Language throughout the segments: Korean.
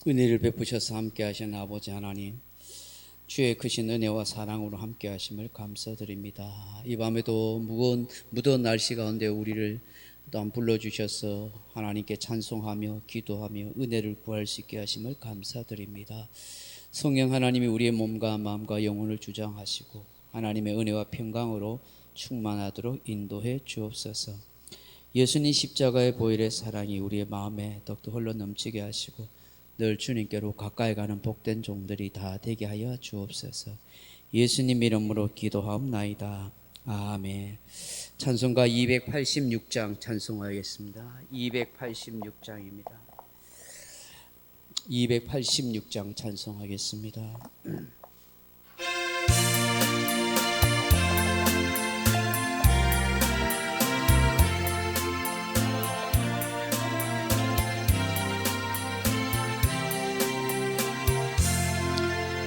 은혜를 베푸셔서 함께 하신 아버지 하나님, 주의 크신 은혜와 사랑으로 함께 하심을 감사드립니다. 이 밤에도 무더운 날씨 가운데 우리를 또한 불러주셔서 하나님께 찬송하며 기도하며 은혜를 구할 수 있게 하심을 감사드립니다. 성령 하나님이 우리의 몸과 마음과 영혼을 주장하시고 하나님의 은혜와 평강으로 충만하도록 인도해 주옵소서. 예수님 십자가의 보혈의 사랑이 우리의 마음에 더욱더 흘러 넘치게 하시고 늘 주님께로 가까이 가는 복된 종들이 다 되게 하여 주옵소서. 예수님 이름으로 기도하옵나이다. 아멘. 찬송가 286장 찬송하겠습니다. 286장입니다. 286장 찬송하겠습니다.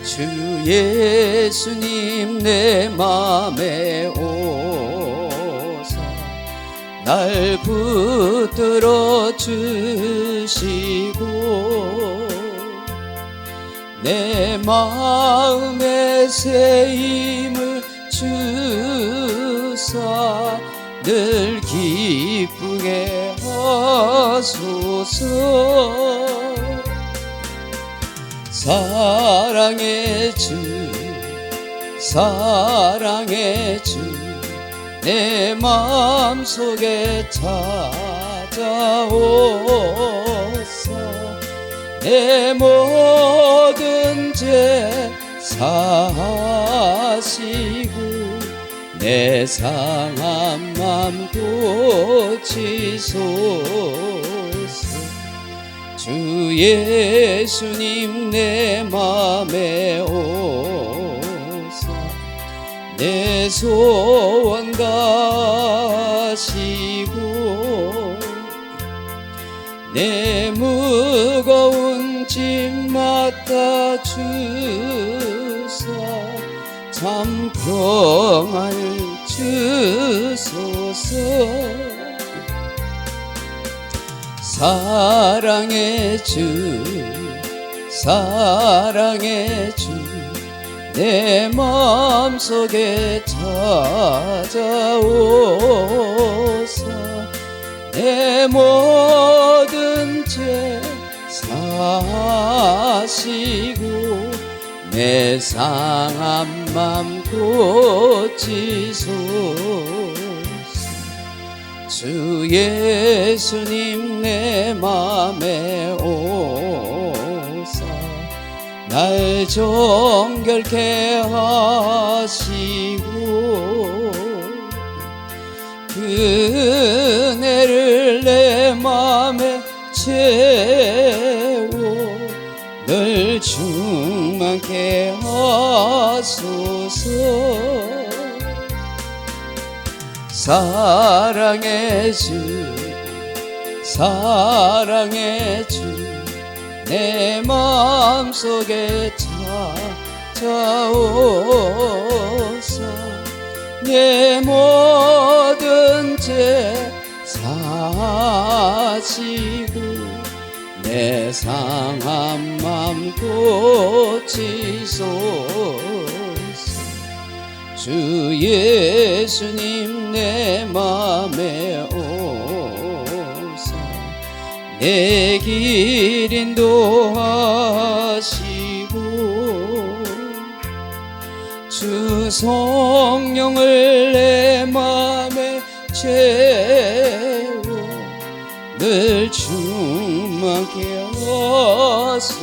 주 예수님 내 맘에 오사 날 붙들어 주시고 내 마음에 새 힘을 주사 늘 기쁘게 하소서. 사랑의 주 사랑의 주 내 마음속에 찾아오사 내 모든 죄 사하시고 내 상한 맘 고치소서. 주 예수님 내 맘에 오사 내 소원 가시고 내 무거운 짐 맡아 주사 참 평안을 주소서. 사랑의 주 사랑의 주 내 마음속에 찾아오사 내 모든 죄 사하시고 내 상한 맘 고치소서. 주 예수님 내 맘에 오사 날 정결케 하시고 그 은혜를 내 맘에 채워 늘 충만케 하소서. 사랑의 주 사랑의 주 내 마음속에 찾아오사 내 모든 죄 사하시고 내 상한 맘 고치소서. 주 예수님 내 맘에 오사 내 길 인도하시고 주 성령을 내 맘에 채워 늘 충만케 하소서.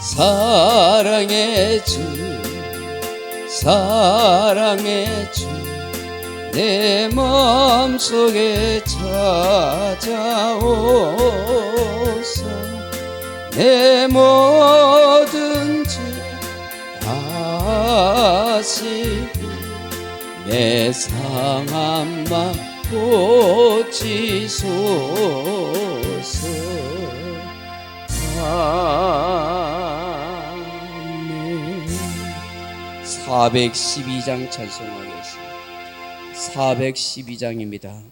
사랑의 주 사랑의 주 내 마음속에 찾아오사 내 모든 죄 아시고 내 상한 맘 고치소서. 412장 찬송하겠습니다. 412장입니다.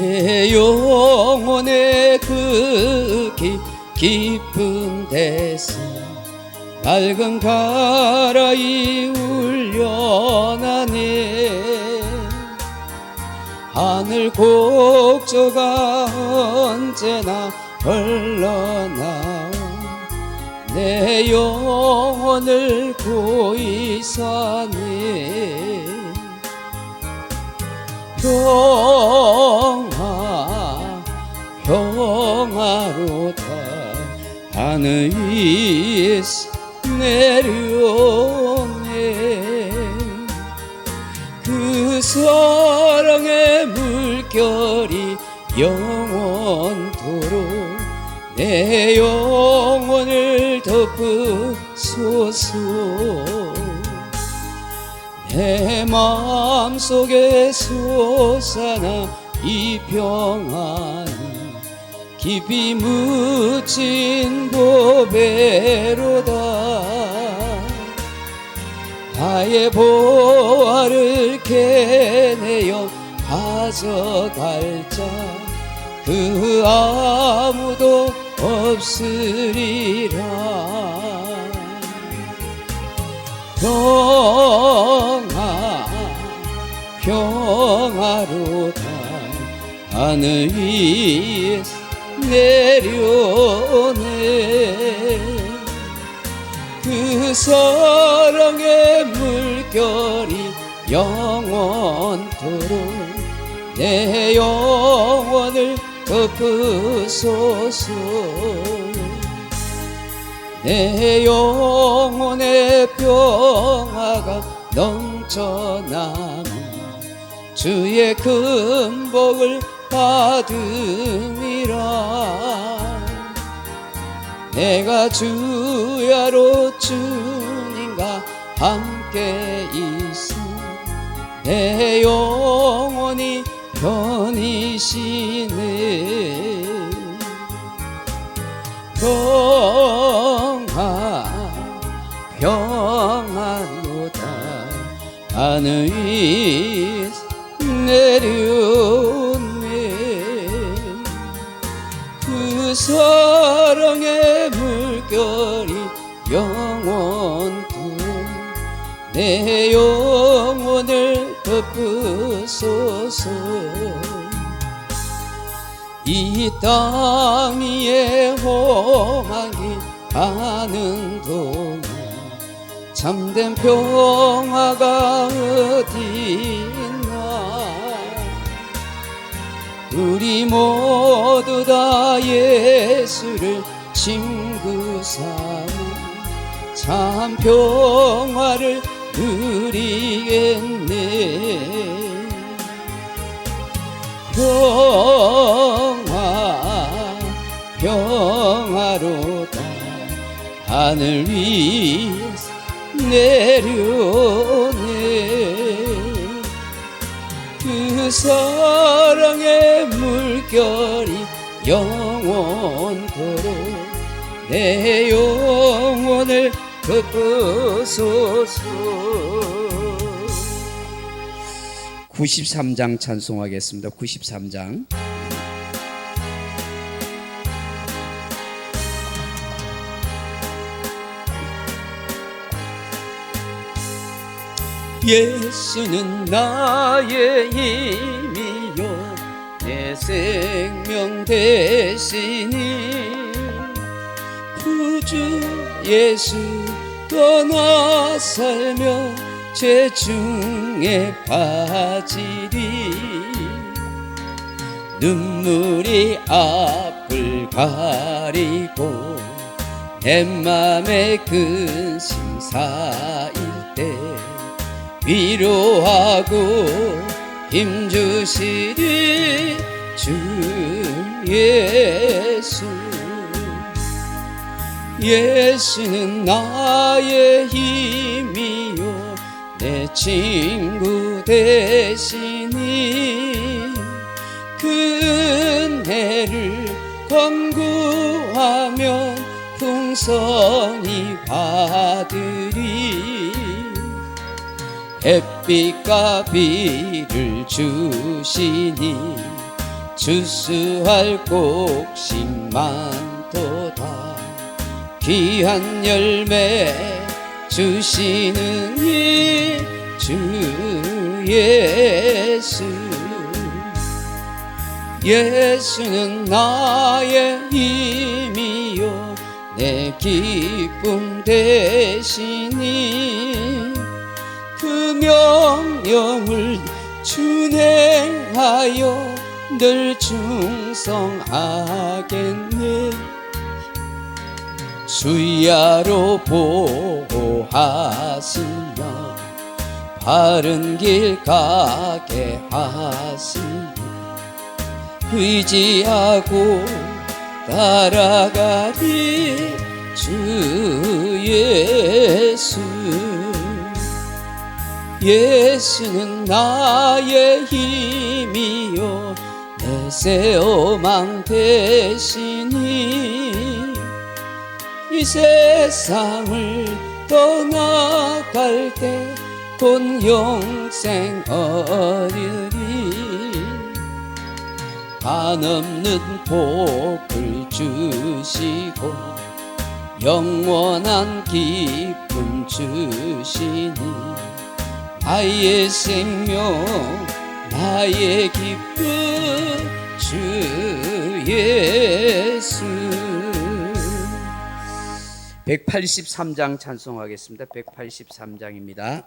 내 영혼의 그 깊은 데서 밝은 가라이 울려나네. 하늘 곡조가 언제나 흘러나와 내 영혼을 고이 사네. 평화로다 하늘 위에서 내려오네. 그 사랑의 물결이 영원토록 내 영혼을 덮으소서. 내 마음속에 솟아나 이 평안이 깊이 묻힌 보배로다. 나의 보화를 캐내어 가져갈 자 그 아무도 없으리라. 평화로다 하늘 위에서 내려오네. 그 사랑의 물결이 영원토록 내 영혼을 덮으소서. 내 영혼의 평화가 넘쳐나는 주의 큰 복을 받음이라. 내가 주야로 주님과 함께 있어 내 영혼이 편이시네. 평안로다 하늘 위에서 내려오네. 그 사랑의 물결이 영원토록 내 영혼을 덮으소서. 이 땅 위에 호망이 가는 동안 참된 평화가 어디 있나. 우리 모두 다 예수를 친구 삼아 참 평화를 누리겠네. 평화로다 하늘 위에서 내려오네. 그 사랑의 물결이 영원토록 내 영혼을 덮으소서. 93장 찬송하겠습니다. 93장. 예수는 나의 힘이요 내 생명 되시니 구주 예수 떠나 살며 죄 중에 빠지리. 눈물이 앞을 가리고 내 맘에 근심 쌓일 때 위로하고 힘주시리 주 예수. 예수는 나의 힘이요 내 친구 되시니 그 은혜를 간구하면 풍성히 받으리. 햇빛과 비를 주시니 주수할 곡식 많도다. 귀한 열매 주시는 이 주 예수. 예수는 나의 힘이요 내 기쁨 되시니 그 명령을 준행하여 늘 충성하겠네. 주야로 보호하시며 바른 길 가게 하시니 의지하고 따라가리 주 예수. 예수는 나의 힘이요 내 세오망 되시니 이 세상을 떠나갈 때 곧 영생 얻으리. 한없는 복을 주시고 영원한 기쁨 주시니 나의 생명 나의 기쁨 주 예수. 183장 찬송하겠습니다. 183장입니다.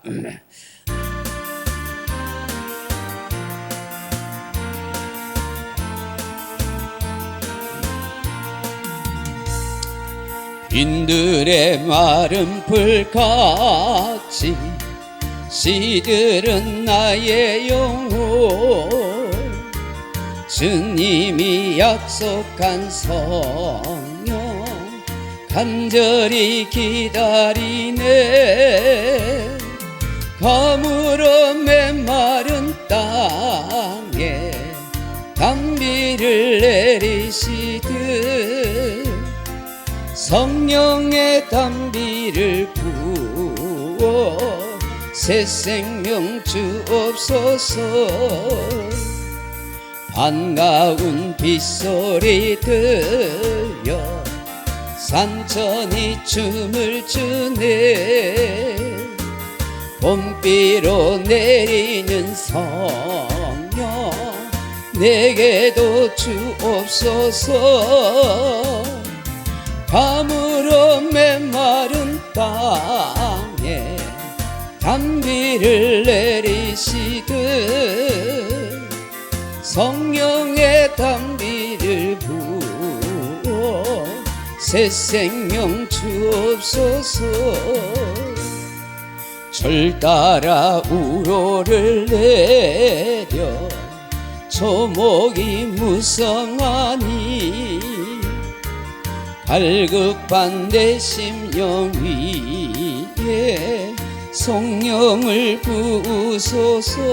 빈들의 마른 풀같이 시들은 나의 영혼. 주님이 약속한 성령 간절히 기다리네. 가물어 메마른 땅에 단비를 내리시듯 성령의 단비를 부어 새 생명 주옵소서. 반가운 빗소리 들려 산천이 춤을 추네. 봄비로 내리는 성령 내게도 주옵소서. 가물어 메마른 땅에 단비를 내리시듯 성령의 단비를 부어 새 생명 주옵소서. 절 따라 우로를 내려 초목이 무성하니 갈급한 내 심령 위에 성령을 부으소서.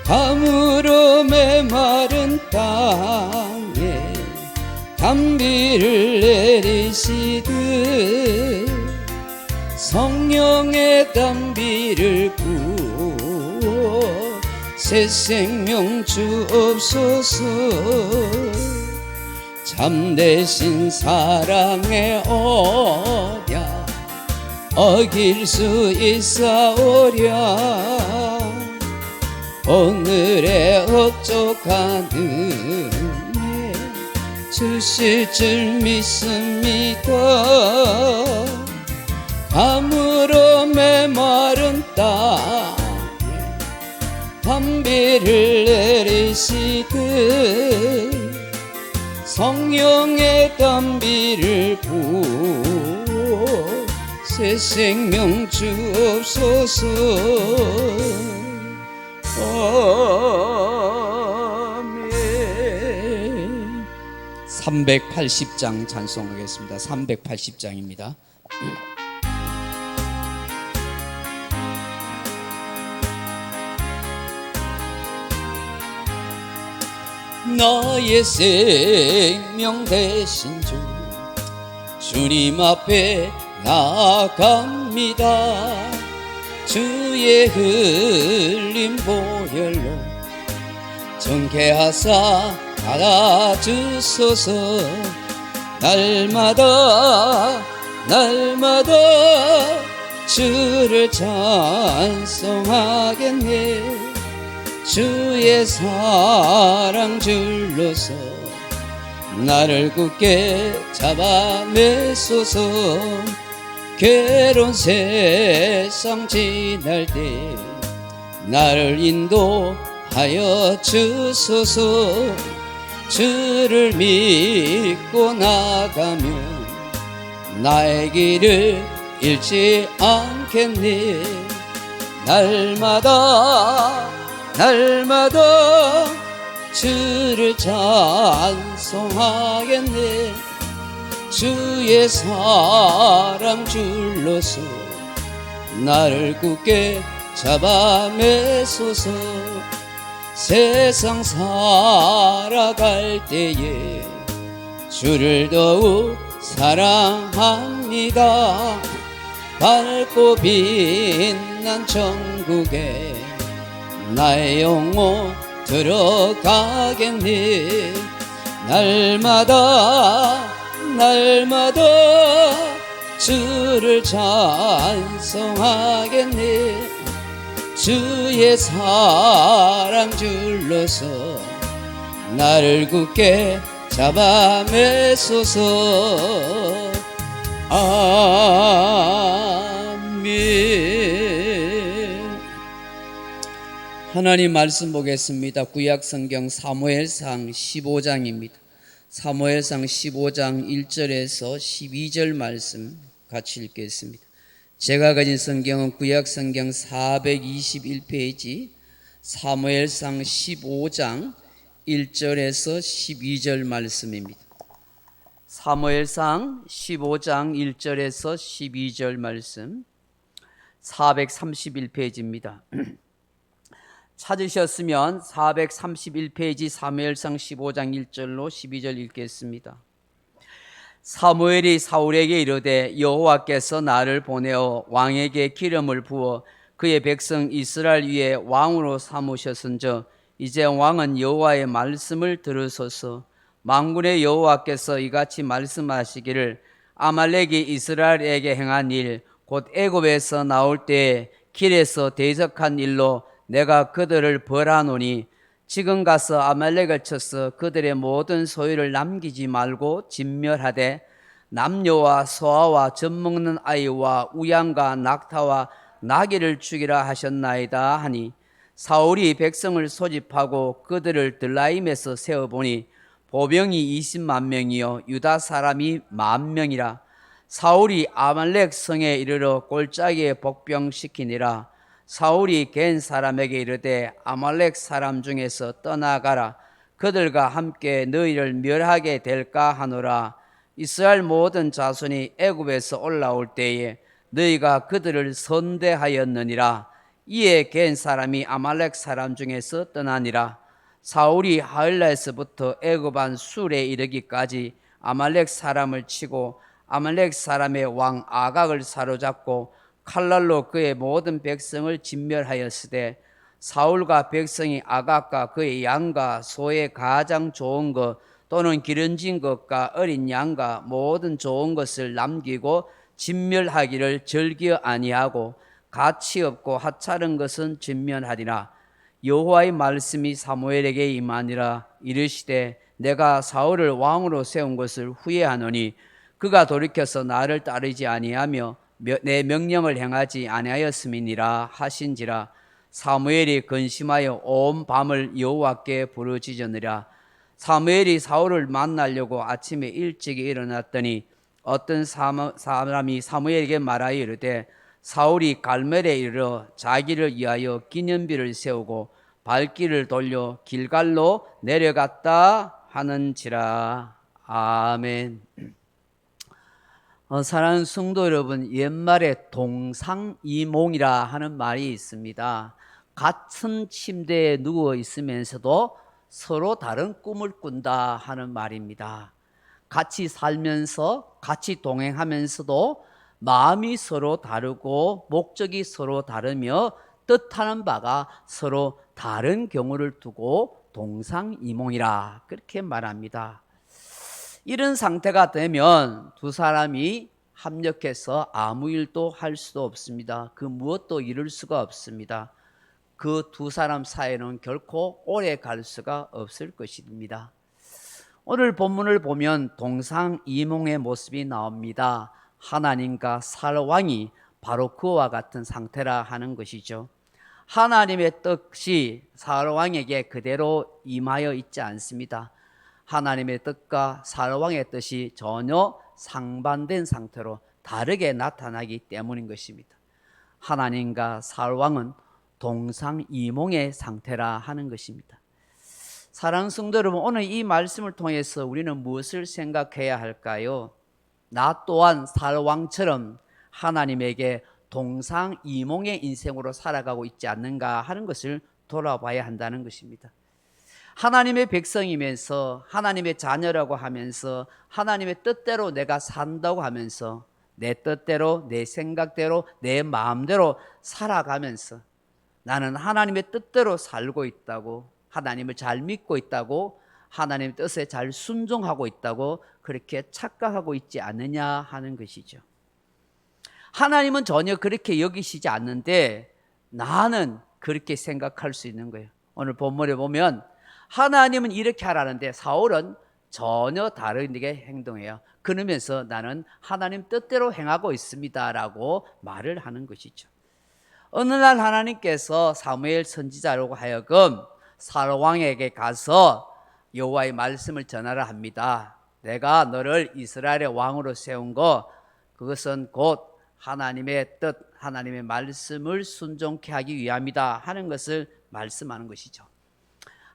가물어 메마른 땅에 단비를 내리시듯 성령의 단비를 부어 새 생명 주옵소서. 참되신 사랑의 언약 어길 수 있사오랴. 오늘의 업적한 은혜 주실 줄 믿습니다. 가물어 메마른 땅에 단비를 내리시듯 성령의 단비를 부어 새 생명 주옵소서. 아멘. 380장 찬송하겠습니다. 380장입니다. 나의 생명 되신 주 주님 앞에 나아갑니다. 주의 흘린 보혈로 정케하사 받아주소서. 날마다 날마다 주를 찬송하겠네. 주의 사랑 줄로서 나를 굳게 잡아매소서. 괴로운 세상 지날 때 나를 인도하여 주소서. 주를 믿고 나가면 나의 길을 잃지 않겠네. 날마다 날마다 주를 찬송하겠네. 주의 사랑 줄로서 나를 굳게 잡아매소서. 세상 살아갈 때에 주를 더욱 사랑합니다. 밝고 빛난 천국에 나의 영혼 들어가겠네. 날마다 날마다 주를 찬송하겠네. 주의 사랑 줄로서 나를 굳게 잡아매소서. 아멘. 하나님 말씀 보겠습니다. 구약성경 사무엘상 15장입니다. 사무엘상 15장 1절에서 12절 말씀 같이 읽겠습니다. 제가 가진 성경은 구약성경 421페이지 사무엘상 15장 1절에서 12절 말씀입니다. 사무엘상 15장 1절에서 12절 말씀 431페이지입니다. 찾으셨으면 431페이지 사무엘상 15장 1절로 12절 읽겠습니다. 사무엘이 사울에게 이르되 여호와께서 나를 보내어 왕에게 기름을 부어 그의 백성 이스라엘 위에 왕으로 삼으셨은즉 이제 왕은 여호와의 말씀을 들으소서. 만군의 여호와께서 이같이 말씀하시기를 아말렉이 이스라엘에게 행한 일 곧 애굽에서 나올 때에 길에서 대적한 일로 내가 그들을 벌하노니 지금 가서 아말렉을 쳐서 그들의 모든 소유를 남기지 말고 진멸하되 남녀와 소아와 젖먹는 아이와 우양과 낙타와 나귀를 죽이라 하셨나이다 하니 사울이 백성을 소집하고 그들을 들라임에서 세어보니 보병이 20만 명이요 유다 사람이 10,000명이라. 사울이 아말렉 성에 이르러 골짜기에 복병시키니라. 사울이 겐 사람에게 이르되 아말렉 사람 중에서 떠나가라. 그들과 함께 너희를 멸하게 될까 하노라. 이스라엘 모든 자손이 애굽에서 올라올 때에 너희가 그들을 선대하였느니라. 이에 겐 사람이 아말렉 사람 중에서 떠나니라. 사울이 하일라에서부터 애굽한 술에 이르기까지 아말렉 사람을 치고 아말렉 사람의 왕 아각을 사로잡고 칼날로 그의 모든 백성을 진멸하였으되 사울과 백성이 아각과 그의 양과 소의 가장 좋은 것 또는 기름진 것과 어린 양과 모든 좋은 것을 남기고 진멸하기를 즐겨 아니하고 가치 없고 하찮은 것은 진멸하리라. 여호와의 말씀이 사무엘에게 임하니라. 이르시되 내가 사울을 왕으로 세운 것을 후회하노니 그가 돌이켜서 나를 따르지 아니하며 내 명령을 행하지 아니하였음이니라 하신지라. 사무엘이 근심하여 온 밤을 여호와께 부르짖으니라. 사무엘이 사울을 만나려고 아침에 일찍 일어났더니 어떤 사람이 사무엘에게 말하여 이르되 사울이 갈멜에 이르러 자기를 위하여 기념비를 세우고 발길을 돌려 길갈로 내려갔다 하는지라. 아멘. 사랑하는 성도 여러분, 옛말에 동상이몽이라 하는 말이 있습니다. 같은 침대에 누워 있으면서도 서로 다른 꿈을 꾼다 하는 말입니다. 같이 살면서 같이 동행하면서도 마음이 서로 다르고 목적이 서로 다르며 뜻하는 바가 서로 다른 경우를 두고 동상이몽이라 그렇게 말합니다. 이런 상태가 되면 두 사람이 합력해서 아무 일도 할 수도 없습니다. 그 무엇도 이룰 수가 없습니다. 그 두 사람 사이는 결코 오래 갈 수가 없을 것입니다. 오늘 본문을 보면 동상이몽의 모습이 나옵니다. 하나님과 살왕이 바로 그와 같은 상태라 하는 것이죠. 하나님의 뜻이 살왕에게 그대로 임하여 있지 않습니다. 하나님의 뜻과 살왕의 뜻이 전혀 상반된 상태로 다르게 나타나기 때문인 것입니다. 하나님과 살왕은 동상이몽의 상태라 하는 것입니다. 사랑하는 성도 여러분, 오늘 이 말씀을 통해서 우리는 무엇을 생각해야 할까요? 나 또한 살왕처럼 하나님에게 동상이몽의 인생으로 살아가고 있지 않는가 하는 것을 돌아봐야 한다는 것입니다. 하나님의 백성이면서 하나님의 자녀라고 하면서 하나님의 뜻대로 내가 산다고 하면서 내 뜻대로 내 생각대로 내 마음대로 살아가면서 나는 하나님의 뜻대로 살고 있다고, 하나님을 잘 믿고 있다고, 하나님의 뜻에 잘 순종하고 있다고 그렇게 착각하고 있지 않느냐 하는 것이죠. 하나님은 전혀 그렇게 여기시지 않는데 나는 그렇게 생각할 수 있는 거예요. 오늘 본문에 보면 하나님은 이렇게 하라는데 사울은 전혀 다르게 행동해요. 그러면서 나는 하나님 뜻대로 행하고 있습니다라고 말을 하는 것이죠. 어느 날 하나님께서 사무엘 선지자로 하여금 살왕에게 가서 여호와의 말씀을 전하라 합니다. 내가 너를 이스라엘의 왕으로 세운 것, 그것은 곧 하나님의 뜻, 하나님의 말씀을 순종케 하기 위함이다 하는 것을 말씀하는 것이죠.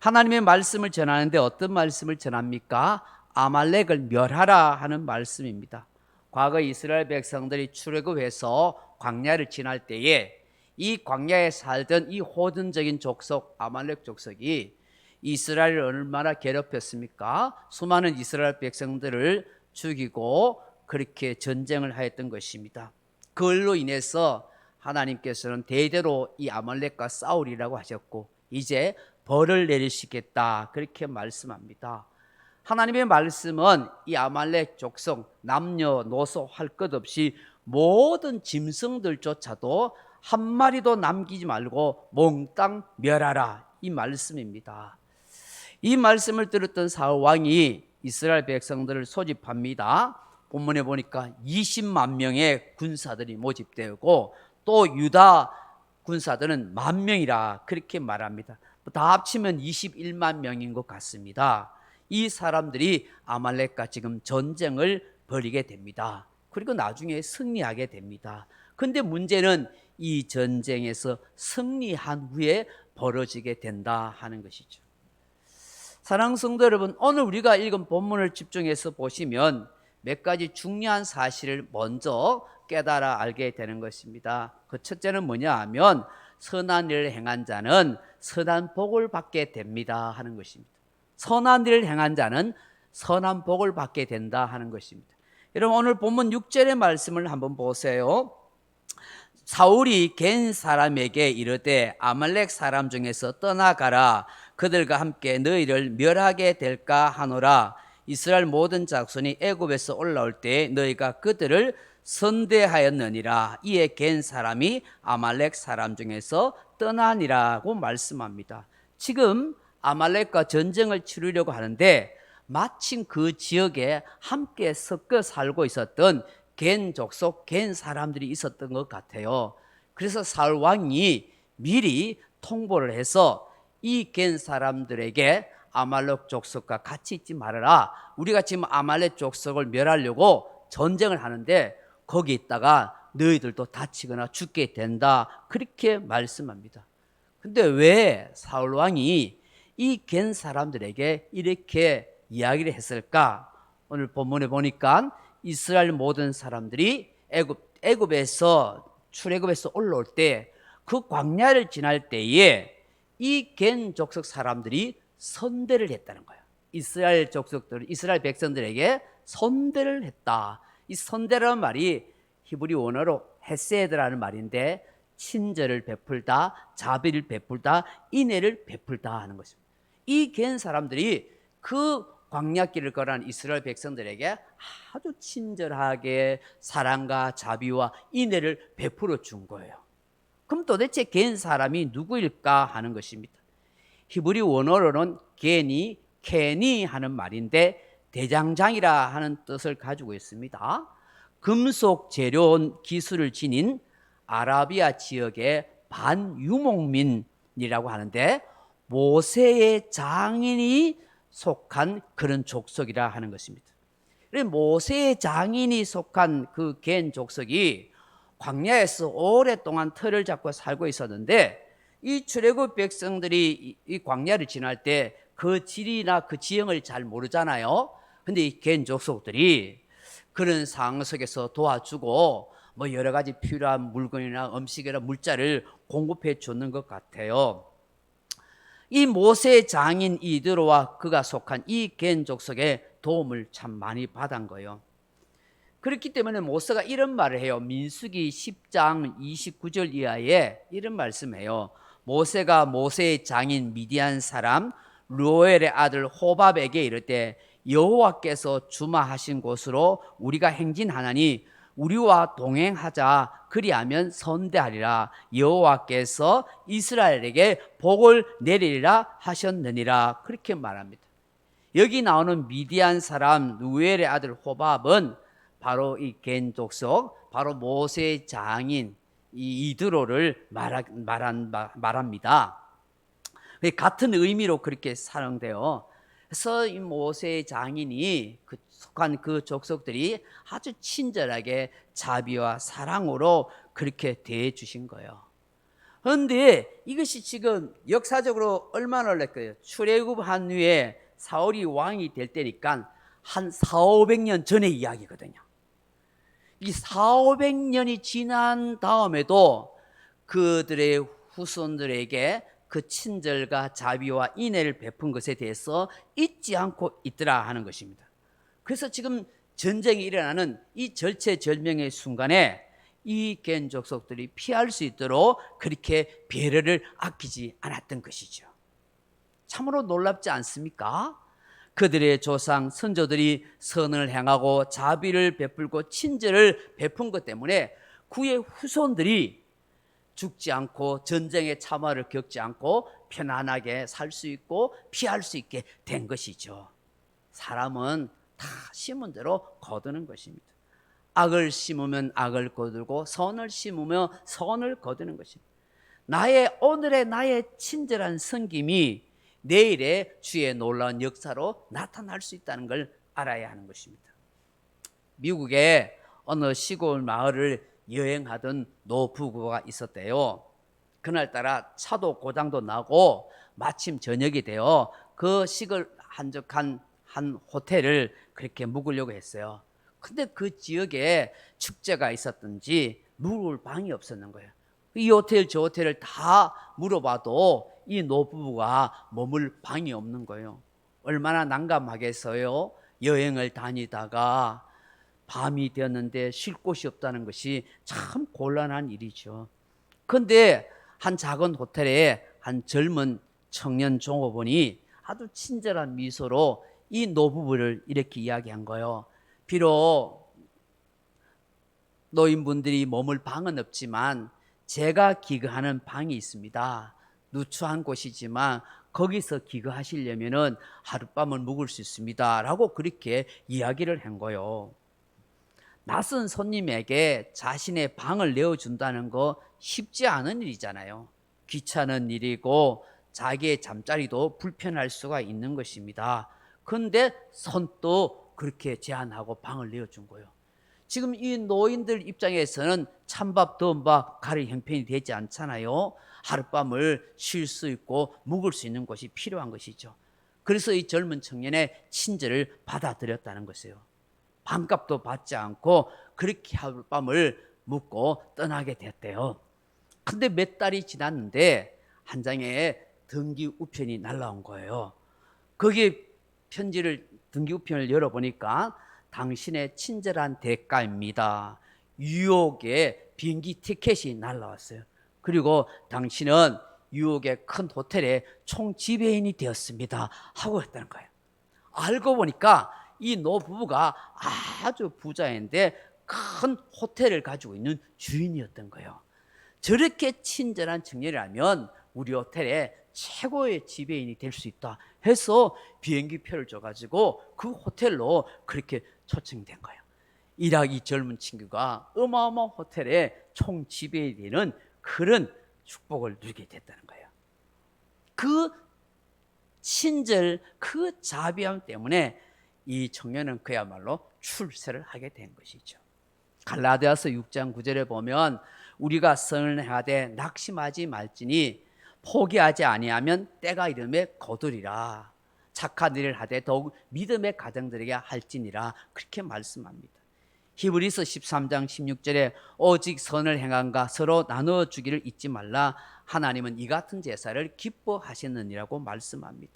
하나님의 말씀을 전하는데 어떤 말씀을 전합니까? 아말렉을 멸하라 하는 말씀입니다. 과거 이스라엘 백성들이 출애굽해서 광야를 지날 때에 이 광야에 살던 이 호전적인 족속 아말렉 족속이 이스라엘을 얼마나 괴롭혔습니까? 수많은 이스라엘 백성들을 죽이고 그렇게 전쟁을 하였던 것입니다. 그걸로 인해서 하나님께서는 대대로 이 아말렉과 싸우리라고 하셨고 이제 벌을 내리시겠다 그렇게 말씀합니다. 하나님의 말씀은 이 아말렉 족속 남녀노소 할 것 없이 모든 짐승들조차도 한 마리도 남기지 말고 몽땅 멸하라 이 말씀입니다. 이 말씀을 들었던 사울 왕이 이스라엘 백성들을 소집합니다. 본문에 보니까 20만 명의 군사들이 모집되고 또 유다 군사들은 10,000명이라 그렇게 말합니다. 다 합치면 21만 명인 것 같습니다. 이 사람들이 아말렉과 지금 전쟁을 벌이게 됩니다. 그리고 나중에 승리하게 됩니다. 그런데 문제는 이 전쟁에서 승리한 후에 벌어지게 된다 하는 것이죠. 사랑하는 성도 여러분, 오늘 우리가 읽은 본문을 집중해서 보시면 몇 가지 중요한 사실을 먼저 깨달아 알게 되는 것입니다. 그 첫째는 뭐냐 하면 선한 일을 행한 자는 선한 복을 받게 됩니다 하는 것입니다. 선한 일을 행한 자는 선한 복을 받게 된다 하는 것입니다. 여러분 오늘 본문 6절의 말씀을 한번 보세요. 사울이 겐 사람에게 이르되 아말렉 사람 중에서 떠나가라. 그들과 함께 너희를 멸하게 될까 하노라. 이스라엘 모든 작손이 애굽에서 올라올 때 너희가 그들을 선대하였느니라. 이에 겐 사람이 아말렉 사람 중에서 떠나니라고 말씀합니다. 지금 아말렉과 전쟁을 치르려고 하는데 마침 그 지역에 함께 섞여 살고 있었던 겐 족속, 겐 사람들이 있었던 것 같아요. 그래서 사울 왕이 미리 통보를 해서 이 겐 사람들에게 아말렉 족속과 같이 있지 말아라. 우리가 지금 아말렉 족속을 멸하려고 전쟁을 하는데 거기 있다가 너희들도 다치거나 죽게 된다. 그렇게 말씀합니다. 근데 왜 사울 왕이 이 겐 사람들에게 이렇게 이야기를 했을까? 오늘 본문에 보니까 이스라엘 모든 사람들이 애굽에서 출애굽에서 올라올 때 그 광야를 지날 때에 이 겐 족속 사람들이 선대를 했다는 거예요. 이스라엘 족속들, 이스라엘 백성들에게 선대를 했다. 이 선대라는 말이 히브리 원어로 헤세드라는 말인데 친절을 베풀다, 자비를 베풀다, 인애를 베풀다 하는 것입니다. 이 갠 사람들이 그 광야길을 걸어간 이스라엘 백성들에게 아주 친절하게 사랑과 자비와 인애를 베풀어 준 거예요. 그럼 도대체 갠 사람이 누구일까 하는 것입니다. 히브리 원어로는 겐이 케니 하는 말인데 대장장이라 하는 뜻을 가지고 있습니다. 금속 재료 기술을 지닌 아라비아 지역의 반유목민이라고 하는데 모세의 장인이 속한 그런 족속이라 하는 것입니다. 모세의 장인이 속한 그 겐 족속이 광야에서 오랫동안 터를 잡고 살고 있었는데 이 출애굽 백성들이 이 광야를 지날 때 그 지리나 그 지형을 잘 모르잖아요. 근데 이 겐 족속들이 그런 상황 속에서 도와주고 뭐 여러 가지 필요한 물건이나 음식이나 물자를 공급해 줬는 것 같아요. 이 모세 장인 이드로와 그가 속한 이 겐 족속의 도움을 참 많이 받은 거예요. 그렇기 때문에 모세가 이런 말을 해요. 민수기 10장 29절 이하에 이런 말씀해요. 모세가 모세의 장인 미디안 사람 루엘의 아들 호밥에게 이르되 여호와께서 주마하신 곳으로 우리가 행진하나니 우리와 동행하자. 그리하면 선대하리라. 여호와께서 이스라엘에게 복을 내리리라 하셨느니라. 그렇게 말합니다. 여기 나오는 미디안 사람 루엘의 아들 호밥은 바로 이 겐 족속, 바로 모세의 장인 이 이드로를 말합니다. 같은 의미로 그렇게 사용돼요. 그래서 이 모세의 장인이 속한 그 족속들이 아주 친절하게 자비와 사랑으로 그렇게 대해 주신 거예요. 그런데 이것이 지금 역사적으로 얼마나 걸릴까요? 출애굽한 후에 사울이 왕이 될 때니까 한 400~500년 전의 이야기거든요. 이 400~500년이 지난 다음에도 그들의 후손들에게 그 친절과 자비와 인애를 베푼 것에 대해서 잊지 않고 있더라 하는 것입니다. 그래서 지금 전쟁이 일어나는 이 절체절명의 순간에 이 겐 족속들이 피할 수 있도록 그렇게 배려를 아끼지 않았던 것이죠. 참으로 놀랍지 않습니까? 그들의 조상 선조들이 선을 행하고 자비를 베풀고 친절을 베푼 것 때문에 그의 후손들이 죽지 않고 전쟁의 참화를 겪지 않고 편안하게 살 수 있고 피할 수 있게 된 것이죠. 사람은 다 심은 대로 거두는 것입니다. 악을 심으면 악을 거두고 선을 심으면 선을 거두는 것입니다. 오늘의 나의 친절한 섬김이 내일의 주의 놀라운 역사로 나타날 수 있다는 걸 알아야 하는 것입니다. 미국의 어느 시골 마을을 여행하던 노부부가 있었대요. 그날따라 차도 고장도 나고 마침 저녁이 되어 그 시골 한적한 한 호텔을 그렇게 묵으려고 했어요. 근데 그 지역에 축제가 있었든지 묵을 방이 없었는 거예요. 이 호텔 저 호텔을 다 물어봐도 이 노부부가 머물 방이 없는 거예요. 얼마나 난감하겠어요. 여행을 다니다가 밤이 되었는데 쉴 곳이 없다는 것이 참 곤란한 일이죠. 그런데 한 작은 호텔에 한 젊은 청년 종업원이 아주 친절한 미소로 이 노부부를 이렇게 이야기한 거예요. 비록 노인분들이 머물 방은 없지만 제가 기거하는 방이 있습니다. 누추한 곳이지만 거기서 기거하시려면 하룻밤을 묵을 수 있습니다 라고 그렇게 이야기를 한 거예요. 낯선 손님에게 자신의 방을 내어준다는 거 쉽지 않은 일이잖아요. 귀찮은 일이고 자기의 잠자리도 불편할 수가 있는 것입니다. 그런데 선뜻 그렇게 제안하고 방을 내어준 거예요. 지금 이 노인들 입장에서는 찬밥 더운 밥 가릴 형편이 되지 않잖아요. 하룻밤을 쉴 수 있고 묵을 수 있는 곳이 필요한 것이죠. 그래서 이 젊은 청년의 친절을 받아들였다는 것이에요. 밤값도 받지 않고 그렇게 하룻밤을 묵고 떠나게 됐대요. 근데 몇 달이 지났는데 한 장의 등기 우편이 날라온 거예요. 거기에 등기 우편을 열어보니까 당신의 친절한 대가입니다. 뉴욕에 비행기 티켓이 날라왔어요. 그리고 당신은 뉴욕의 큰 호텔의 총 지배인이 되었습니다 하고 했다는 거예요. 알고 보니까 이 노부부가 아주 부자인데 큰 호텔을 가지고 있는 주인이었던 거예요. 저렇게 친절한 청년이라면 우리 호텔의 최고의 지배인이 될 수 있다 해서 비행기표를 줘가지고 그 호텔로 그렇게 초청된 거예요. 이락 이 젊은 친구가 어마어마한 호텔의 총 지배인이 되는 그런 축복을 누리게 됐다는 거예요. 그 친절, 그 자비함 때문에 이 청년은 그야말로 출세를 하게 된 것이죠. 갈라디아서 6장 9절에 보면 우리가 선을 행하되 낙심하지 말지니 포기하지 아니하면 때가 이름에 거두리라. 착한 일을 하되 더욱 믿음의 가정들에게 할지니라. 그렇게 말씀합니다. 히브리서 13장 16절에 오직 선을 행한가 서로 나누어 주기를 잊지 말라. 하나님은 이 같은 제사를 기뻐하시느니라고 말씀합니다.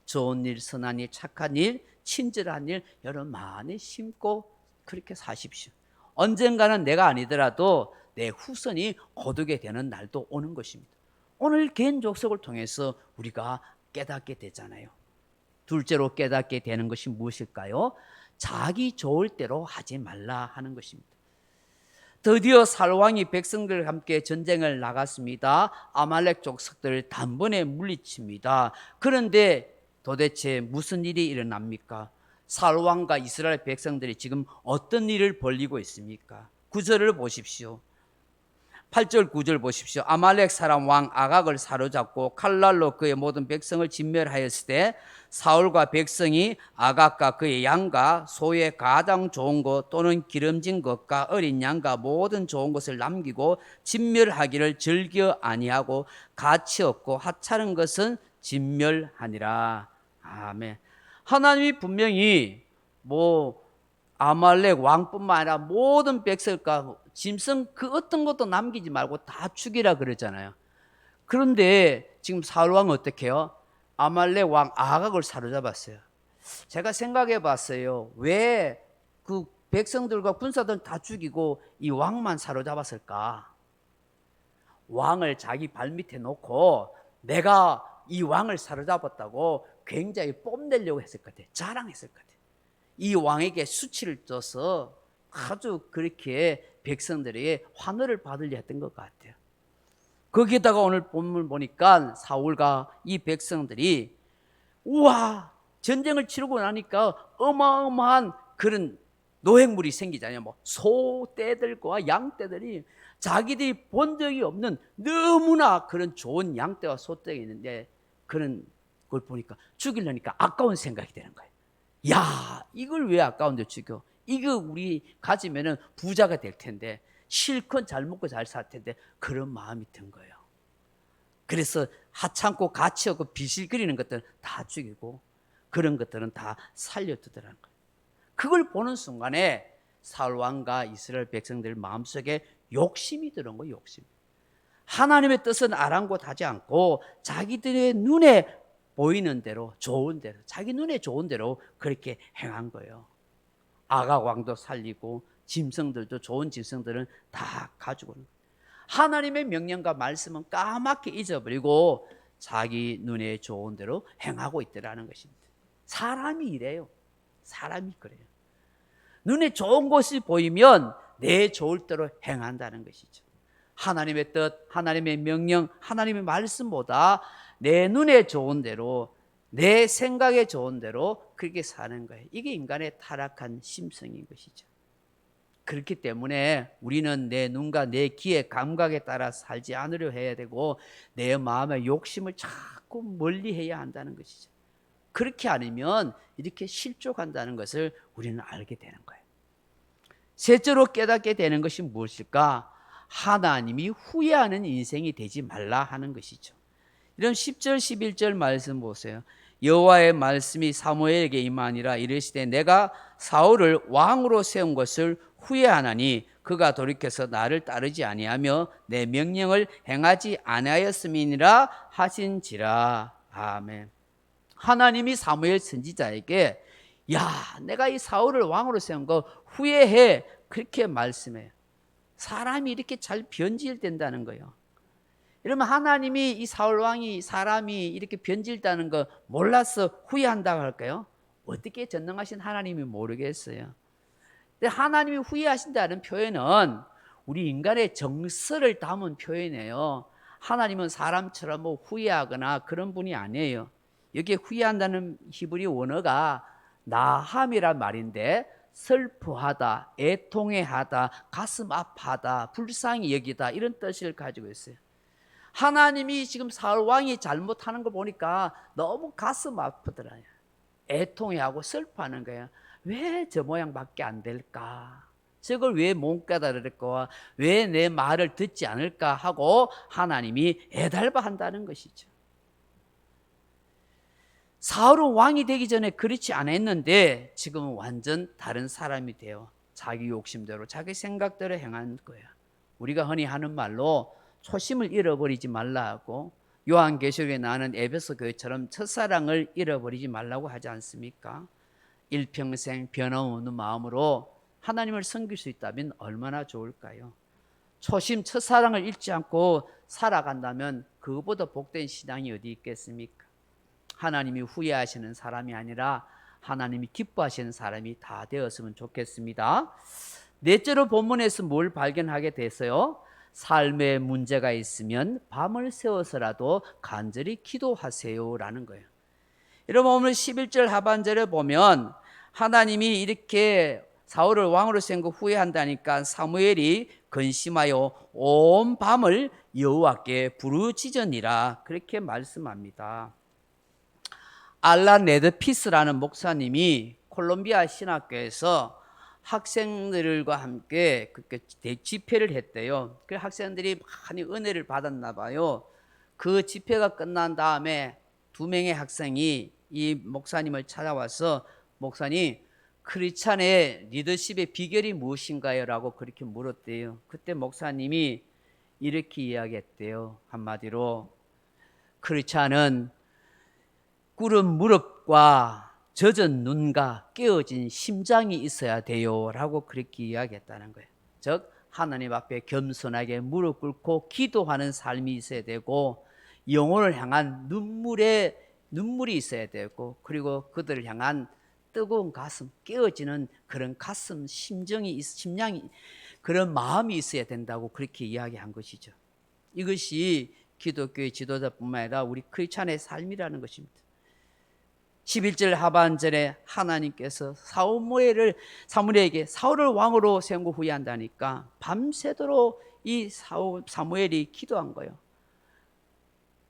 좋은 일, 선한 일, 착한 일, 친절한 일 여러분 많이 심고 그렇게 사십시오. 언젠가는 내가 아니더라도 내 후손이 거두게 되는 날도 오는 것입니다. 오늘 개인 족속을 통해서 우리가 깨닫게 되잖아요. 둘째로 깨닫게 되는 것이 무엇일까요? 자기 좋을 대로 하지 말라 하는 것입니다. 드디어 살왕이 백성들과 함께 전쟁을 나갔습니다. 아말렉 족속들을 단번에 물리칩니다. 그런데 도대체 무슨 일이 일어납니까? 살왕과 이스라엘 백성들이 지금 어떤 일을 벌이고 있습니까? 9절을 보십시오. 8절 9절 보십시오. 아말렉 사람 왕 아각을 사로잡고 칼날로 그의 모든 백성을 진멸하였을 때 사울과 백성이 아각과 그의 양과 소의 가장 좋은 것 또는 기름진 것과 어린 양과 모든 좋은 것을 남기고 진멸하기를 즐겨 아니하고 가치 없고 하찮은 것은 진멸하니라. 아멘. 하나님이 분명히 아말렉 왕뿐만 아니라 모든 백성과 짐승 그 어떤 것도 남기지 말고 다 죽이라 그러잖아요. 그런데 지금 사울 왕은 어떻게 해요? 아말렉 왕 아각을 사로잡았어요. 제가 생각해 봤어요. 왜 그 백성들과 군사들 다 죽이고 이 왕만 사로잡았을까? 왕을 자기 발밑에 놓고 내가 이 왕을 사로잡았다고 굉장히 뽐내려고 했을 것 같아요. 자랑했을 것 같아요. 이 왕에게 수치를 줘서 아주 그렇게 백성들에게 환호를 받으려 했던 것 같아요. 거기에다가 오늘 본문 보니까 사울과 이 백성들이 우와 전쟁을 치르고 나니까 어마어마한 그런 노획물이 생기잖아요. 소떼들과 양떼들이 자기들이 본 적이 없는 너무나 그런 좋은 양떼와 소떼가 있는데 그런 걸 보니까 죽이려니까 아까운 생각이 되는 거예요. 야, 이걸 왜 아까운데 죽여? 이거 우리 가지면은 부자가 될 텐데 실컷 잘 먹고 잘 살 텐데 그런 마음이 든 거예요. 그래서 하찮고 가치 없고 비실거리는 것들은 다 죽이고 그런 것들은 다 살려두더라는 거예요. 그걸 보는 순간에 사울 왕과 이스라엘 백성들 마음속에 욕심이 들은 거예요. 욕심. 하나님의 뜻은 아랑곳하지 않고 자기들의 눈에 보이는 대로 좋은 대로 자기 눈에 좋은 대로 그렇게 행한 거예요. 아각 왕도 살리고 짐승들도 좋은 짐승들은 다 가지고 하나님의 명령과 말씀은 까맣게 잊어버리고 자기 눈에 좋은 대로 행하고 있더라는 것입니다. 사람이 이래요. 사람이 그래요. 눈에 좋은 것이 보이면 내 좋을 대로 행한다는 것이죠. 하나님의 뜻, 하나님의 명령, 하나님의 말씀보다 내 눈에 좋은 대로 내 생각에 좋은 대로 그렇게 사는 거예요. 이게 인간의 타락한 심성인 것이죠. 그렇기 때문에 우리는 내 눈과 내 귀의 감각에 따라 살지 않으려 해야 되고 내 마음의 욕심을 자꾸 멀리해야 한다는 것이죠. 그렇게 아니면 이렇게 실족한다는 것을 우리는 알게 되는 거예요. 셋째로 깨닫게 되는 것이 무엇일까? 하나님이 후회하는 인생이 되지 말라 하는 것이죠. 이런 10절 11절 말씀 보세요. 여호와의 말씀이 사무엘에게 임하니라 이르시되 내가 사울을 왕으로 세운 것을 후회하나니 그가 돌이켜서 나를 따르지 아니하며 내 명령을 행하지 아니하였음이니라 하신지라. 아멘. 하나님이 사무엘 선지자에게 야 내가 이 사울을 왕으로 세운 거 후회해 그렇게 말씀해요. 사람이 이렇게 잘 변질된다는 거예요. 이러면 하나님이 이 사울 왕이 사람이 이렇게 변질다는 거 몰라서 후회한다고 할까요? 어떻게 전능하신 하나님이 모르겠어요. 근데 하나님이 후회하신다는 표현은 우리 인간의 정서를 담은 표현이에요. 하나님은 사람처럼 뭐 후회하거나 그런 분이 아니에요. 여기에 후회한다는 히브리 원어가 나함이란 말인데 슬퍼하다, 애통해하다, 가슴 아파하다, 불쌍히 여기다 이런 뜻을 가지고 있어요. 하나님이 지금 사울 왕이 잘못하는 거 보니까 너무 가슴 아프더라요. 애통해하고 슬퍼하는 거예요. 왜 저 모양밖에 안 될까? 저걸 왜 못 깨달을까? 왜 내 말을 듣지 않을까? 하고 하나님이 애달파한다는 것이죠. 사울은 왕이 되기 전에 그렇지 않았는데 지금은 완전 다른 사람이 돼요. 자기 욕심대로 자기 생각대로 행한 거예요. 우리가 흔히 하는 말로 초심을 잃어버리지 말라 하고 요한계시록에 나오는 에베소 교회처럼 첫사랑을 잃어버리지 말라고 하지 않습니까? 일평생 변함없는 마음으로 하나님을 섬길 수 있다면 얼마나 좋을까요? 초심 첫사랑을 잃지 않고 살아간다면 그것보다 복된 신앙이 어디 있겠습니까? 하나님이 후회하시는 사람이 아니라 하나님이 기뻐하시는 사람이 다 되었으면 좋겠습니다. 넷째로 본문에서 뭘 발견하게 됐어요? 삶에 문제가 있으면 밤을 새워서라도 간절히 기도하세요라는 거예요. 여러분 오늘 11절 하반절에 보면 하나님이 이렇게 사울을 왕으로 세운 거 후회한다니까 사무엘이 근심하여 온 밤을 여호와께 부르짖으니라 그렇게 말씀합니다. 알란 레드피스라는 목사님이 콜롬비아 신학교에서 학생들과 함께 집회를 했대요. 그 학생들이 많이 은혜를 받았나 봐요. 그 집회가 끝난 다음에 2명의 학생이 이 목사님을 찾아와서 목사님, 크리스찬의 리더십의 비결이 무엇인가요? 라고 그렇게 물었대요. 그때 목사님이 이렇게 이야기했대요. 한마디로 크리스찬은 꿇은 무릎과 젖은 눈과 깨어진 심장이 있어야 돼요 라고 그렇게 이야기했다는 거예요. 즉 하나님 앞에 겸손하게 무릎 꿇고 기도하는 삶이 있어야 되고 영혼을 향한 눈물이 있어야 되고 그리고 그들을 향한 뜨거운 가슴, 깨어지는 그런 가슴, 심장이 그런 마음이 있어야 된다고 그렇게 이야기한 것이죠. 이것이 기독교의 지도자뿐만 아니라 우리 크리스찬의 삶이라는 것입니다. 11절 하반절에 하나님께서 사무엘에게 사울을 왕으로 세운 거 후회한다니까 밤새도록 이 사무엘이 기도한 거예요.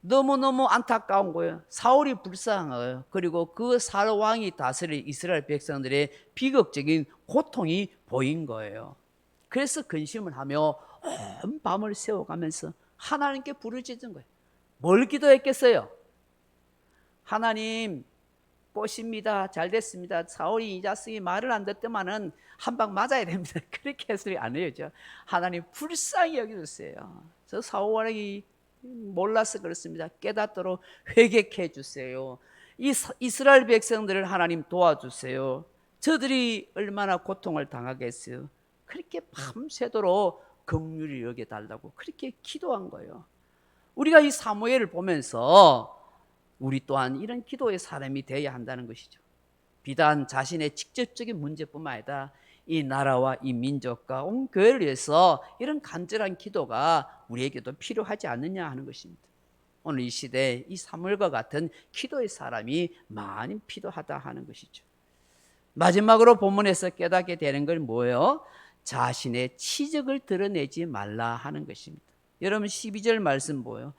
너무너무 안타까운 거예요. 사울이 불쌍한 거예요. 그리고 그 사울 왕이 다스릴 이스라엘 백성들의 비극적인 고통이 보인 거예요. 그래서 근심을 하며 온 밤을 새워가면서 하나님께 부르짖은 거예요. 뭘 기도했겠어요? 하나님 꽃입니다. 잘 됐습니다. 사울이 이 자식이 말을 안 듣더만은 한 방 맞아야 됩니다. 그렇게 해서 안 해요. 하나님 불쌍히 여겨주세요. 저 사울 왕이 몰라서 그렇습니다. 깨닫도록 회개해 주세요. 이스라엘 백성들을 하나님 도와주세요. 저들이 얼마나 고통을 당하겠어요. 그렇게 밤새도록 긍휼히 여겨달라고 그렇게 기도한 거예요. 우리가 이 사무엘을 보면서 우리 또한 이런 기도의 사람이 되어야 한다는 것이죠. 비단 자신의 직접적인 문제뿐만 아니라 이 나라와 이 민족과 온 교회를 위해서 이런 간절한 기도가 우리에게도 필요하지 않느냐 하는 것입니다. 오늘 이 시대에 이 사무엘과 같은 기도의 사람이 많이 필요하다 하는 것이죠. 마지막으로 본문에서 깨닫게 되는 건 뭐예요? 자신의 치적을 드러내지 말라 하는 것입니다. 여러분 12절 말씀 뭐예요?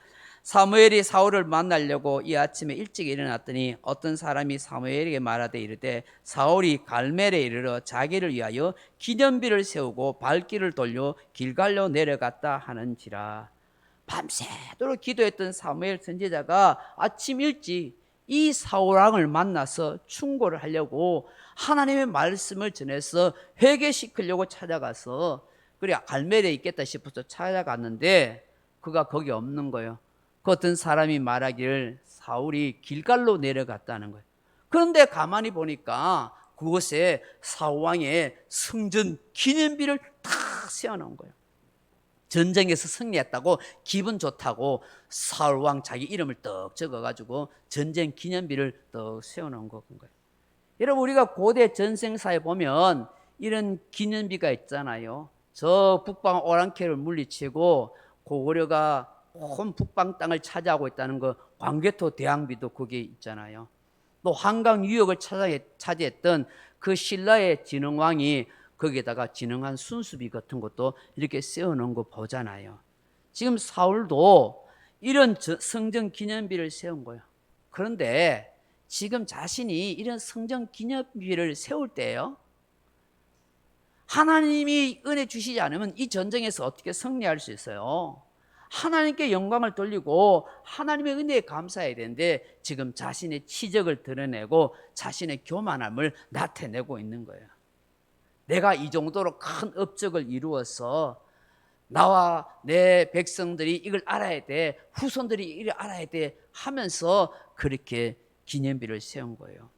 사무엘이 사울을 만나려고 이 아침에 일찍 일어났더니 어떤 사람이 사무엘에게 말하되 이르되 사울이 갈멜에 이르러 자기를 위하여 기념비를 세우고 발길을 돌려 길갈로 내려갔다 하는지라. 밤새도록 기도했던 사무엘 선지자가 아침 일찍 이 사울 왕을 만나서 충고를 하려고 하나님의 말씀을 전해서 회개시키려고 찾아가서 그래 갈멜에 있겠다 싶어서 찾아갔는데 그가 거기 없는 거예요. 그 어떤 사람이 말하기를 사울이 길갈로 내려갔다는 거예요. 그런데 가만히 보니까 그곳에 사울 왕의 성전 기념비를 탁 세워놓은 거예요. 전쟁에서 승리했다고 기분 좋다고 사울 왕 자기 이름을 떡 적어가지고 전쟁 기념비를 떡 세워놓은 거예요. 여러분, 우리가 고대 전쟁사에 보면 이런 기념비가 있잖아요. 저 북방 오랑캐를 물리치고 고구려가 온 북방 땅을 차지하고 있다는 거, 광개토 대항비도 거기에 있잖아요. 또 한강 유역을 차지했던 그 신라의 진흥왕이 거기에다가 진흥한 순수비 같은 것도 이렇게 세워놓은 거 보잖아요. 지금 사울도 이런 성전 기념비를 세운 거예요. 그런데 지금 자신이 이런 성전 기념비를 세울 때요, 하나님이 은혜 주시지 않으면 이 전쟁에서 어떻게 승리할 수 있어요? 하나님께 영광을 돌리고 하나님의 은혜에 감사해야 되는데 지금 자신의 치적을 드러내고 자신의 교만함을 나타내고 있는 거예요. 내가 이 정도로 큰 업적을 이루어서 나와 내 백성들이 이걸 알아야 돼, 후손들이 이걸 알아야 돼 하면서 그렇게 기념비를 세운 거예요.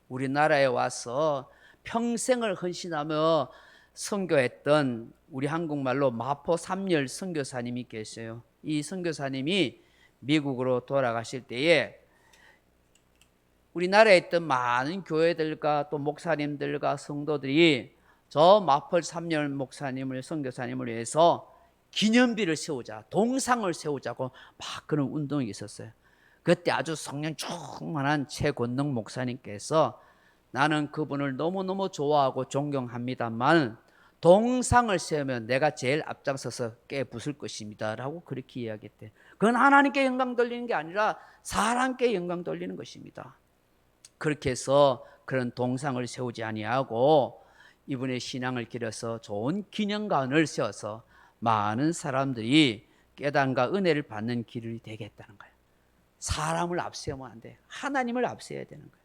우리나라에 와서 평생을 헌신하며 선교했던 우리 한국말로 마포 삼열 선교사님이 계세요. 이 선교사님이 미국으로 돌아가실 때에 우리나라에 있던 많은 교회들과 또 목사님들과 성도들이 저 마포 삼열 목사님을, 선교사님을 위해서 기념비를 세우자, 동상을 세우자고 막 그런 운동이 있었어요. 그때 아주 성령 충만한 최권능 목사님께서 나는 그분을 너무너무 좋아하고 존경합니다만 동상을 세우면 내가 제일 앞장서서 깨부술 것입니다 라고 그렇게 이야기했대요. 그건 하나님께 영광 돌리는 게 아니라 사람께 영광 돌리는 것입니다. 그렇게 해서 그런 동상을 세우지 아니하고 이분의 신앙을 기려서 좋은 기념관을 세워서 많은 사람들이 깨달음과 은혜를 받는 길이 되겠다는 거예요. 사람을 앞세우면 안 돼요. 하나님을 앞세워야 되는 거예요.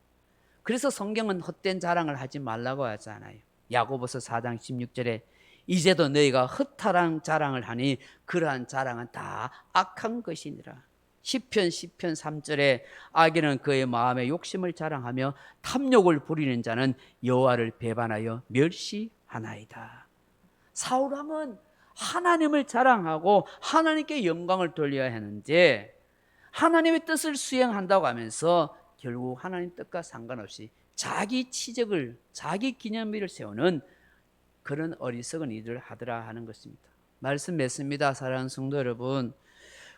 그래서 성경은 헛된 자랑을 하지 말라고 하잖아요. 야고보서 4장 16절에 이제도 너희가 허탈한 자랑을 하니 그러한 자랑은 다 악한 것이니라. 시편 3절에 악인은 그의 마음의 욕심을 자랑하며 탐욕을 부리는 자는 여호와를 배반하여 멸시하나이다. 사울 왕은 하나님을 자랑하고 하나님께 영광을 돌려야 하는데 하나님의 뜻을 수행한다고 하면서 결국 하나님 뜻과 상관없이 자기 치적을, 자기 기념비를 세우는 그런 어리석은 일을 하더라 하는 것입니다. 말씀 맺습니다. 사랑하는 성도 여러분,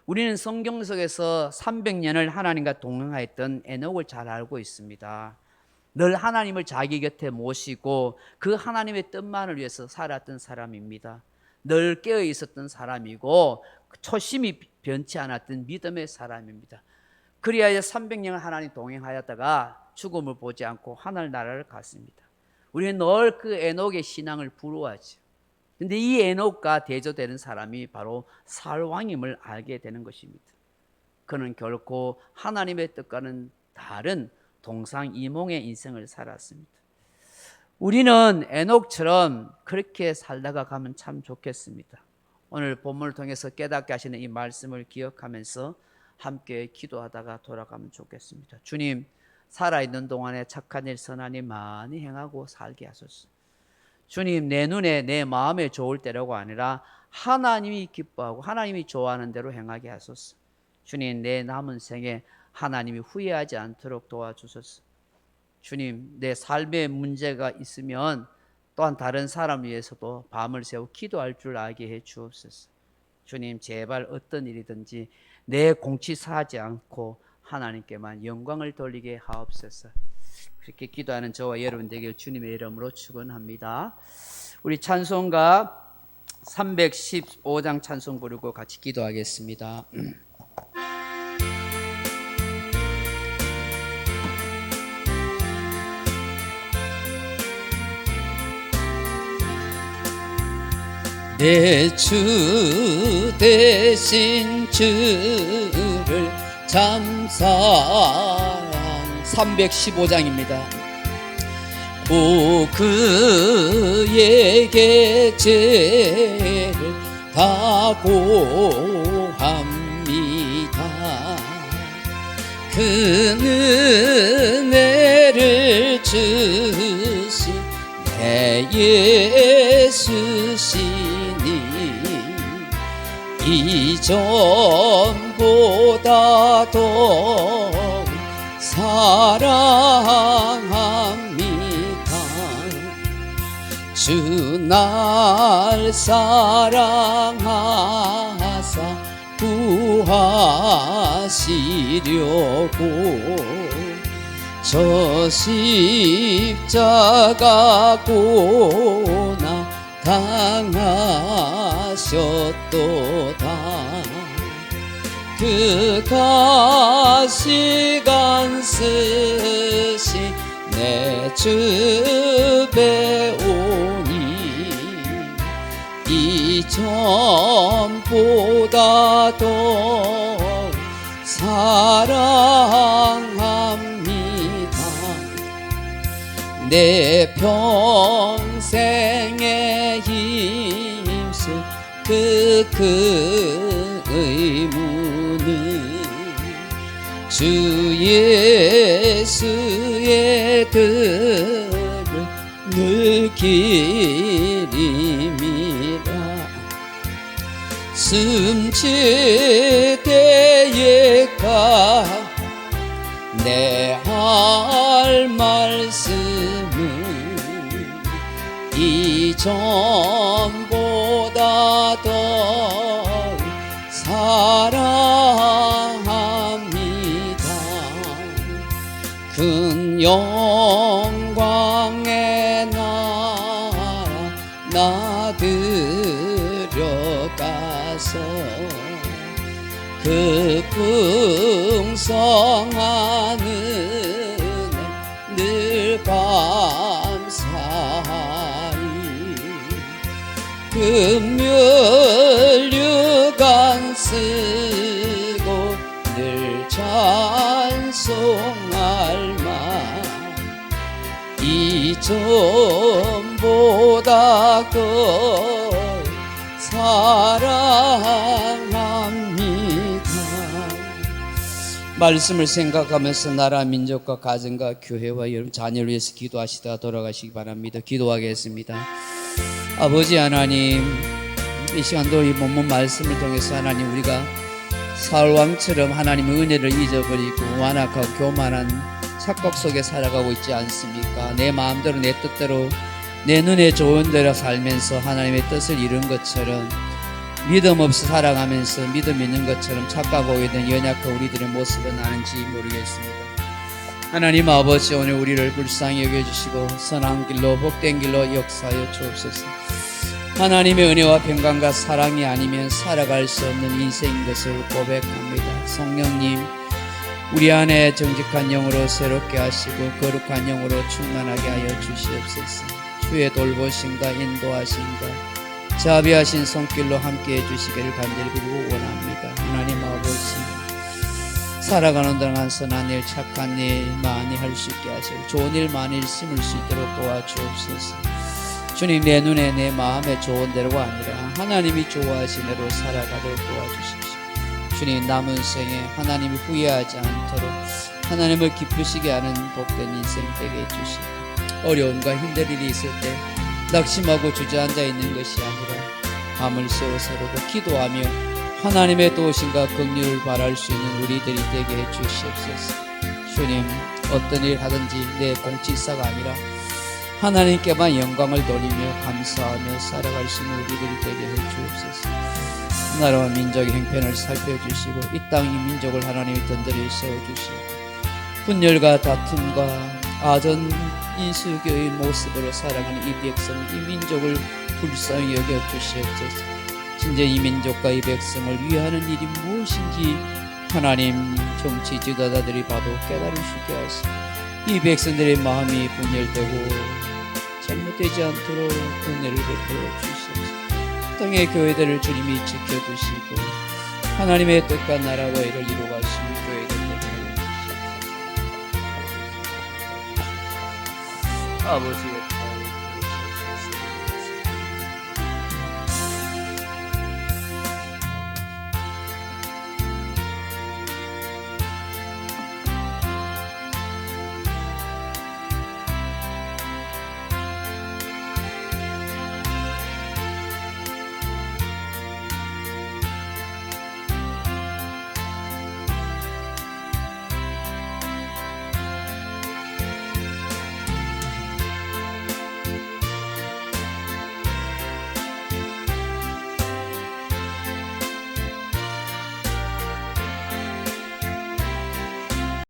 우리는 성경 속에서 300년을 하나님과 동행하였던 에녹을 잘 알고 있습니다. 늘 하나님을 자기 곁에 모시고 그 하나님의 뜻만을 위해서 살았던 사람입니다. 늘 깨어 있었던 사람이고 초심이 변치 않았던 믿음의 사람입니다. 그리하여 300년을 하나님 동행하였다가 죽음을 보지 않고 하늘나라를 갔습니다. 우리는 늘 그 에녹의 신앙을 부러워하죠. 그런데 이 에녹과 대조되는 사람이 바로 사울 왕임을 알게 되는 것입니다. 그는 결코 하나님의 뜻과는 다른 동상이몽의 인생을 살았습니다. 우리는 에녹처럼 그렇게 살다가 가면 참 좋겠습니다. 오늘 본문을 통해서 깨닫게 하시는 이 말씀을 기억하면서 함께 기도하다가 돌아가면 좋겠습니다. 주님, 살아있는 동안에 착한 일, 선한 일 많이 행하고 살게 하소서. 주님, 내 눈에 내 마음에 좋을 때라고 아니라 하나님이 기뻐하고 하나님이 좋아하는 대로 행하게 하소서. 주님, 내 남은 생에 하나님이 후회하지 않도록 도와주소서. 주님, 내 삶에 문제가 있으면 또한 다른 사람 위해서도 밤을 새워 기도할 줄 알게 해 주옵소서. 주님, 제발 어떤 일이든지 내 공치사하지 않고 하나님께만 영광을 돌리게 하옵소서. 그렇게 기도하는 저와 여러분 되길 주님의 이름으로 축원합니다. 우리 찬송가 315장 찬송 부르고 같이 기도하겠습니다. 내 주 대신 주를 참 사랑 315장입니다. 오 그에게 죄를 다 고합니다. 그 은혜를 주신 내 예수시니 이전보다 더 사랑합니다. 주 날 사랑하사 구하시려고 저 십자가 고나 당하셨도다. 그 가시관 쓰시 내 주 배우니 이전보다 더 사랑합니다. 내 평생에 힘쓸 그 큰 의무는 주 예수의 뜻을 늘 기림이라. 숨질 때에 내 할 말씀은 이전보다 더 사랑합니다. 큰 영광의 나라 나 들어가서 그 풍성한 은혜 늘 감사히 금멸류관 쓰고 늘 찬송할 만 이전보다 더 사랑합니다. 말씀을 생각하면서 나라 민족과 가정과 교회와 여러분 자녀를 위해서 기도하시다가 돌아가시기 바랍니다. 기도하겠습니다. 아버지 하나님, 이 시간도 이 본문 말씀을 통해서 하나님 우리가 사울왕처럼 하나님의 은혜를 잊어버리고 완악하고 교만한 착각 속에 살아가고 있지 않습니까? 내 마음대로 내 뜻대로 내 눈에 좋은 대로 살면서 하나님의 뜻을 이룬 것처럼 믿음 없이 살아가면서 믿음 있는 것처럼 착각하고 있는 연약한 우리들의 모습은 아는지 모르겠습니다. 하나님 아버지, 오늘 우리를 불쌍히 여겨주시고 선한 길로 복된 길로 역사하여 주옵소서. 하나님의 은혜와 평강과 사랑이 아니면 살아갈 수 없는 인생인 것을 고백합니다. 성령님, 우리 안에 정직한 영으로 새롭게 하시고 거룩한 영으로 충만하게 하여 주시옵소서. 주의 돌보심과 인도하심과 자비하신 손길로 함께해 주시기를 간절히 빌고 원합니다. 하나님 아버지, 살아가는 동안 선한 일, 착한 일 많이 할 수 있게 하시고 좋은 일 많이 심을 수 있도록 도와주옵소서. 주님, 내 눈에 내 마음에 좋은 대로가 아니라 하나님이 좋아하시는 대로 살아가도록 도와주십시오. 주님, 남은 생에 하나님이 후회하지 않도록 하나님을 기쁘시게 하는 복된 인생 되게 해주시고, 어려움과 힘든 일이 있을 때 낙심하고 주저앉아 있는 것이 아니라 밤을 새워 서로도 기도하며 하나님의 도우심과 긍휼을 바랄 수 있는 우리들이 되게 해주시옵소서. 주님, 어떤 일 하든지 내 공치사가 아니라 하나님께만 영광을 돌리며 감사하며 살아갈 수 있는 우리들이 되게 해주옵소서. 나라와 민족의 형편을 살펴주시고 이 땅 이 민족을 하나님이 든든히 세워주시고 분열과 다툼과 아전 인수교의 모습으로 살아가는 이 백성, 이 민족을 불쌍히 여겨주시옵소서. 진짜 이 민족과 이 백성을 위하는 일이 무엇인지 하나님 정치 지도자들이 봐도 깨달을 수 있게 하시고 이 백성들의 마음이 분열되고 잘못되지 않도록 은혜를 베풀어 주시옵소서. 땅의 교회들을 주님이 지켜주시고 하나님의 뜻과 나라와 일을 이루어가시는 교회들 되게 하여 주시옵소서. 아버지